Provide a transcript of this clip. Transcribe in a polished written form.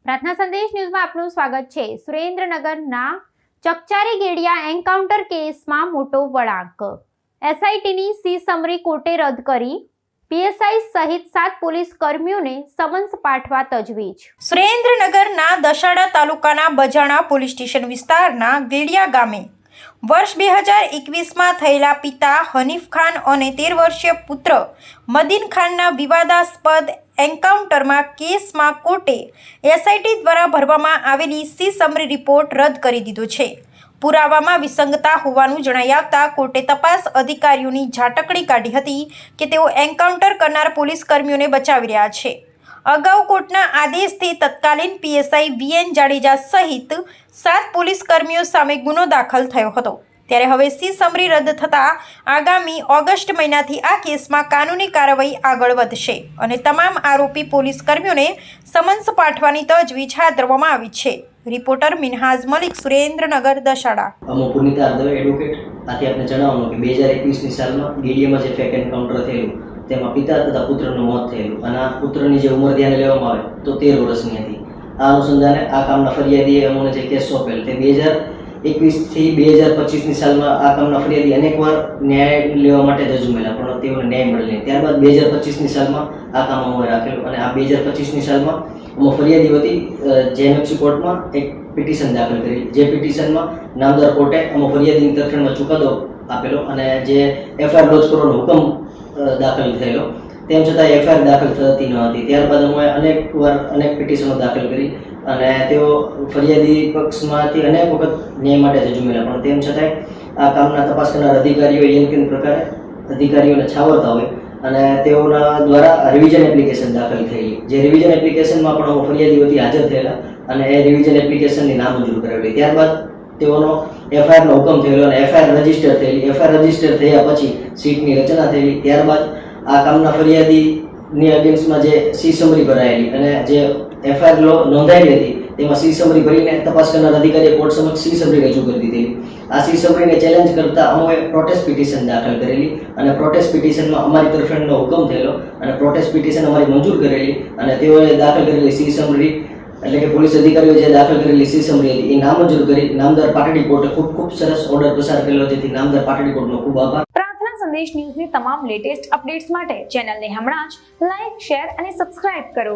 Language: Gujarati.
પ્રાર્થના સંદેશ ન્યૂઝમાં આપનું સ્વાગત છે। સુરેન્દ્રનગરના ચકચારી ગેડિયા એન્કાઉન્ટર કેસમાં મોટો વળાંક। એસઆઈટીની સી સમરી કોર્ટે રદ કરી। પીએસઆઈ સહિત 7 પોલીસ કર્મીઓને સમન્સ પાઠવા તજવીજ। સુરેન્દ્રનગરના દશાડા તાલુકાના બજાણા પોલીસ સ્ટેશન વિસ્તારના ગેડિયા ગામે વર્ષ 2021માં થયેલા પિતા હનીફ ખાન અને 13 વર્ષીય પુત્ર મદીન ખાનના વિવાદાસ્પદ એન્કાઉન્ટરમાં કેસમાં કોર્ટે એસઆઈટી દ્વારા ભરવામાં આવેલી સી સમરી રિપોર્ટ રદ કરી દીધો છે। પુરાવામાં વિસંગતતા હોવાનું જણાઈ આવતા કોર્ટે તપાસ અધિકારીઓની ઝાટકણી કાઢી હતી કે તેઓ એન્કાઉન્ટર કરનાર પોલીસ કર્મીઓને બચાવી રહ્યા છે। અગાઉ કોર્ટના આદેશથી તત્કાલીન પીએસઆઈ વીએન જાડેજા સહિત 7 પોલીસ કર્મીઓ સામે ગુનો દાખલ થયો હતો। ત્યારે હવે સી સમરી રદ થતાં આગામી ઓગસ્ટ મહિનાથી આ કેસમાં કાનૂની કાર્યવાહી આગળ વધશે અને તમામ આરોપી પોલીસ કર્મીઓને સમન્સ પાઠવવાની તજવીજ હાથ ધરવામાં આવી છે। રિપોર્ટર મિનહાજ મલિક, સુરેન્દ્રનગર, દશાડા। અમો પુનિતા દવે એડવોકેટ આથી આપને જણાવવાનું કે 2021ની સાલમાં ગેડિયામાં જે ફેક એન્કાઉન્ટર થયેલું તેમાં પિતા તથા પુત્રનું મોત થયેલું અને આ પુત્રની જે ઉંમર ધ્યાને લેવામાં આવે તો 13 વર્ષની હતી। આ અનુસંધાને આ કામના ફરિયાદીએ અમોને જે કેસ સોંપેલ તે 2021થી 2025ની સાલમાં આ કામના ફરિયાદી અનેકવાર ન્યાય લેવા માટે જજુમેલા પણ તેઓને ન્યાય મળેલ નહીં। ત્યારબાદ 2025ની સાલમાં આ કામ અમોએ રાખેલું અને આ 2025ની સાલમાં અમો ફરિયાદી વતી જેએમએફસી કોર્ટમાં એક પિટિશન દાખલ કરી, જે પિટિશનમાં નામદાર કોર્ટે અમો ફરિયાદીની તરફેણમાં ચુકાદો આપેલો અને જે એફઆઈઆર લોજ કરવાનો હુકમ દાખલ થયેલો, તેમ છતાં એફઆઈઆર દાખલ થતી ન હતી। ત્યારબાદ અમે અનેક પિટિશનો દાખલ કરી અને તેઓ ફરિયાદી પક્ષમાંથી અનેક વખત ન્યાય માટે જજુમેલા પણ તેમ છતાંય આ કામના તપાસ કરનાર અધિકારીઓ યંત્રિત પ્રકારે અધિકારીઓને છાવરતા હોય અને તેઓના દ્વારા રિવિઝન એપ્લિકેશન દાખલ થયેલી, જે રિવિઝન એપ્લિકેશનમાં પણ અમે ફરિયાદી વતી હાજર થયેલા અને એ રિવિઝન એપ્લિકેશનની નામંજૂર કરાવેલી। ત્યારબાદ તેઓનો એફઆઈઆરનો હુકમ થયેલો અને એફઆઈઆર રજીસ્ટર થયેલી। એફઆઈઆર રજીસ્ટર થયા પછી સીટની રચના થયેલી। ત્યારબાદ આ કામના ફરિયાદીની અગેન્સ્ટમાં જે સી સમરી ભરાયેલી અને જે એફઆઈઆર નોંધાયેલી હતી તેમાં સી સમરી ભરીને તપાસ કરનાર અધિકારીએ કોર્ટ સમક્ષ સી સમરી રજૂ કરી દીધેલી। આ સી સમરીને ચેલેન્જ કરતા અમોએ પ્રોટેસ્ટ પિટિશન દાખલ કરેલી અને પ્રોટેસ્ટ પિટિશનમાં અમારી તરફેણનો હુકમ થયેલો અને પ્રોટેસ્ટ પિટિશન અમારી મંજૂર કરેલી અને તેઓએ દાખલ કરેલી સી સમરી એટલે કે પોલીસ અધિકારીઓ જે દાખલ કરેલી સી સમરી હતી એ નામંજૂર કરી નામદાર પાટડી કોર્ટે ખૂબ સરસ ઓર્ડર પસાર કરેલો, જેથી નામદાર પાટડી કોર્ટનો ખૂબ આભાર। પ્રાર્થના સંદેશ ન્યૂઝની તમામ લેટેસ્ટ અપડેટ્સ માટે ચેનલને હમણાં જ લાઈક, શેર અને સબસ્ક્રાઇબ કરો।